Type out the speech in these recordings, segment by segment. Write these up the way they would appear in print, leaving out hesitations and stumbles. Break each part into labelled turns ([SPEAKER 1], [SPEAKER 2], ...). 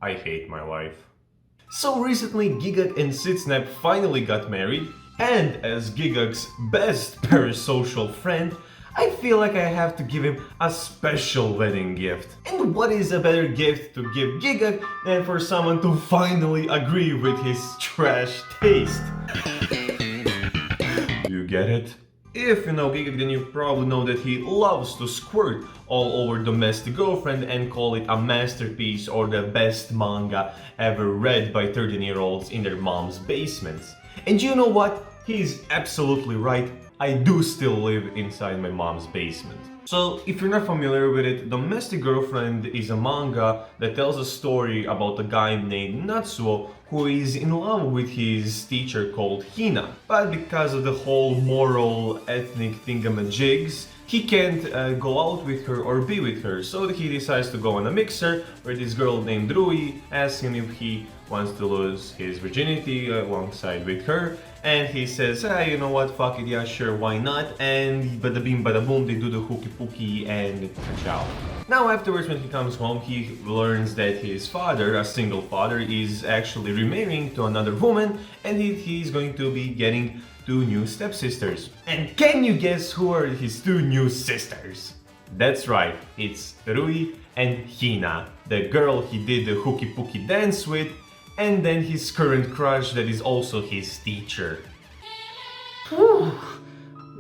[SPEAKER 1] I hate my life. So recently Gigguk and Sitsnap finally got married, and as Gigguk's best parasocial friend, I feel like I have to give him a special wedding gift. And what is a better gift to give Gigguk than for someone to finally agree with his trash taste? Do you get it? If you know Gigguk, then you probably know that he loves to squirt all over Domestic Girlfriend and call it a masterpiece or the best manga ever read by 13-year-olds in their mom's basements. And you know what? He's absolutely right. I do still live inside my mom's basement. So, if you're not familiar with it, Domestic Girlfriend is a manga that tells a story about a guy named Natsuo who is in love with his teacher called Hina. But because of the whole moral, ethnic thingamajigs, he can't go out with her or be with her. So he decides to go on a mixer where this girl named Rui asks him if he wants to lose his virginity alongside with her. And he says, you know what, fuck it, yeah, sure, why not? And bada bing bada boom, they do the hooky pooky and ciao. Now afterwards, when he comes home, he learns that his father, a single father, is actually remarrying to another woman, and he's going to be getting 2 new stepsisters. And can you guess who are his 2 new sisters? That's right, it's Rui and Hina, the girl he did the hooky pooky dance with, and then his current crush that is also his teacher. Whew.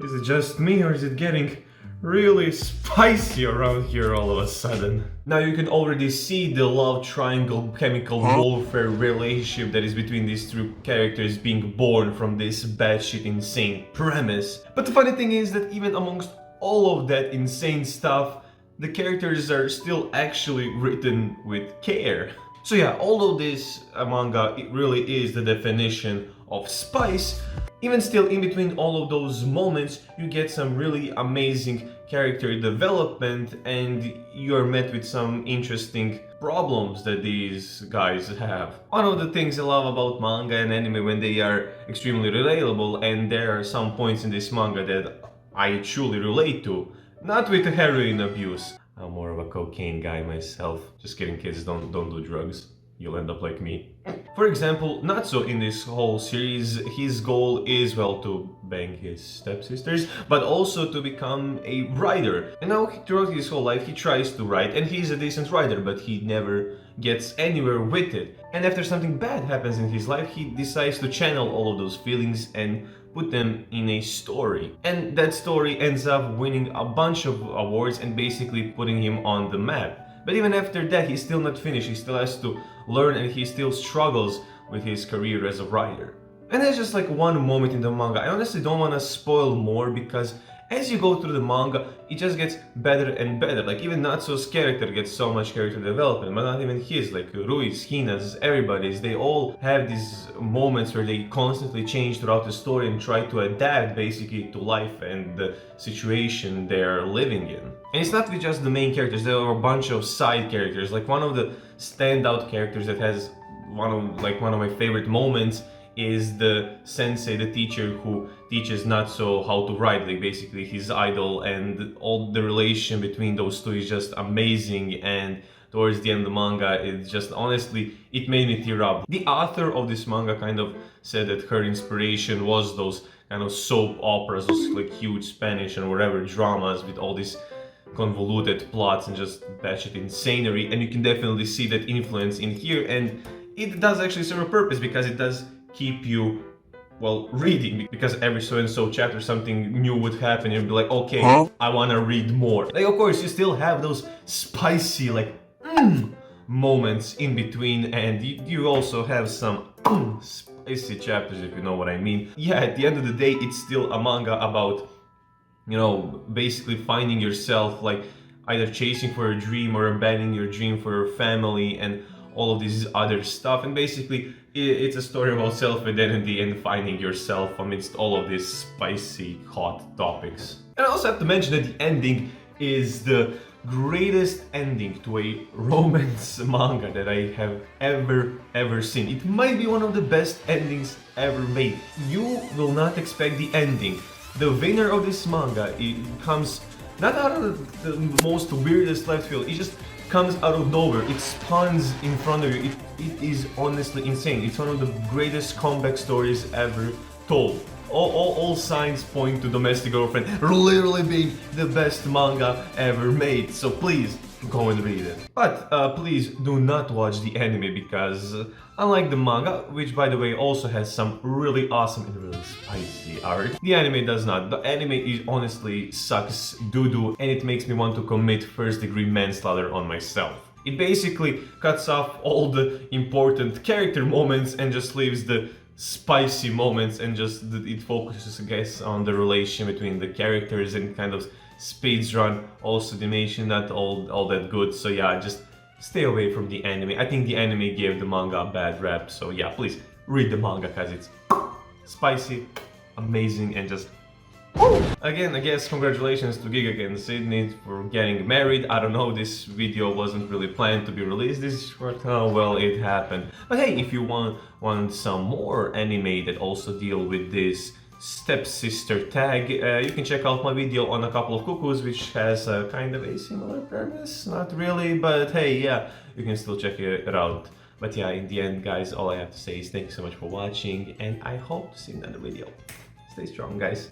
[SPEAKER 1] Is it just me or is it getting really spicy around here all of a sudden? Now you can already see the love triangle chemical warfare relationship that is between these 2 characters being born from this batshit insane premise. But the funny thing is that even amongst all of that insane stuff, the characters are still actually written with care. So yeah, although this manga, it really is the definition of spice, even still in between all of those moments, you get some really amazing character development and you're met with some interesting problems that these guys have. One of the things I love about manga and anime when they are extremely relatable, and there are some points in this manga that I truly relate to, not with the heroin abuse. I'm more of a cocaine guy myself. Just kidding, kids, don't do drugs. You'll end up like me. For example, Natsuo in this whole series, his goal is, well, to bang his stepsisters, but also to become a writer. And now throughout his whole life he tries to write, and he's a decent writer, but he never gets anywhere with it. And after something bad happens in his life, he decides to channel all of those feelings and put them in a story. And that story ends up winning a bunch of awards and basically putting him on the map. But even after that, he's still not finished. He still has to learn and he still struggles with his career as a writer. And that's just like one moment in the manga. I honestly don't want to spoil more because as you go through the manga, it just gets better and better. Like even Natsuo's character gets so much character development, but not even his. Like Rui's, Hina's, everybody's, they all have these moments where they constantly change throughout the story and try to adapt basically to life and the situation they're living in. And it's not just the main characters, there are a bunch of side characters. Like one of the standout characters that has one of my favorite moments is the sensei, the teacher who teaches Natsuo how to write, like basically his idol, and all the relation between those 2 is just amazing. And towards the end of the manga, it's just honestly, it made me tear up. The author of this manga kind of said that her inspiration was those kind of soap operas, those like huge Spanish and whatever dramas with all these convoluted plots and just batshit insanery, and you can definitely see that influence in here, and it does actually serve a purpose because it does keep you, well, reading, because every so and so chapter something new would happen and you'd be like, okay, I want to read more. Like, of course, you still have those spicy, like, moments in between, and you also have some spicy chapters, if you know what I mean. Yeah, at the end of the day, it's still a manga about, you know, basically finding yourself, like, either chasing for a dream or abandoning your dream for your family and all of this other stuff. And basically it's a story about self-identity and finding yourself amidst all of these spicy hot topics. And I also have to mention that the ending is the greatest ending to a romance manga that I have ever seen. It might be one of the best endings ever made. You will not expect the ending. The winner of this manga, it comes not out of the most weirdest left field. It just comes out of nowhere. It spawns in front of you. It is honestly insane. It's one of the greatest comeback stories ever told. All signs point to Domestic Girlfriend literally being the best manga ever made. So please go and read it. But please do not watch the anime because unlike the manga, which by the way also has some really awesome and really spicy art, the anime does not. The anime is honestly sucks doo-doo and it makes me want to commit first-degree manslaughter on myself. It basically cuts off all the important character moments and just leaves the spicy moments, and just it focuses, I guess, on the relation between the characters and kind of speeds run. Also the animation not all that good, so yeah, just stay away from the anime. I think the anime gave the manga a bad rap, so yeah, please read the manga because it's spicy, amazing, and just again, I guess congratulations to Gigguk and Sydney for getting married. I don't know, this video wasn't really planned to be released this short. Oh well, it happened. But hey, if you want some more anime that also deal with this stepsister tag, you can check out my video on A Couple of Cuckoos, which has a kind of a similar premise. Not really, but hey, yeah, you can still check it out. But yeah, in the end, guys, all I have to say is thank you so much for watching, and I hope to see you in another video. Stay strong, guys.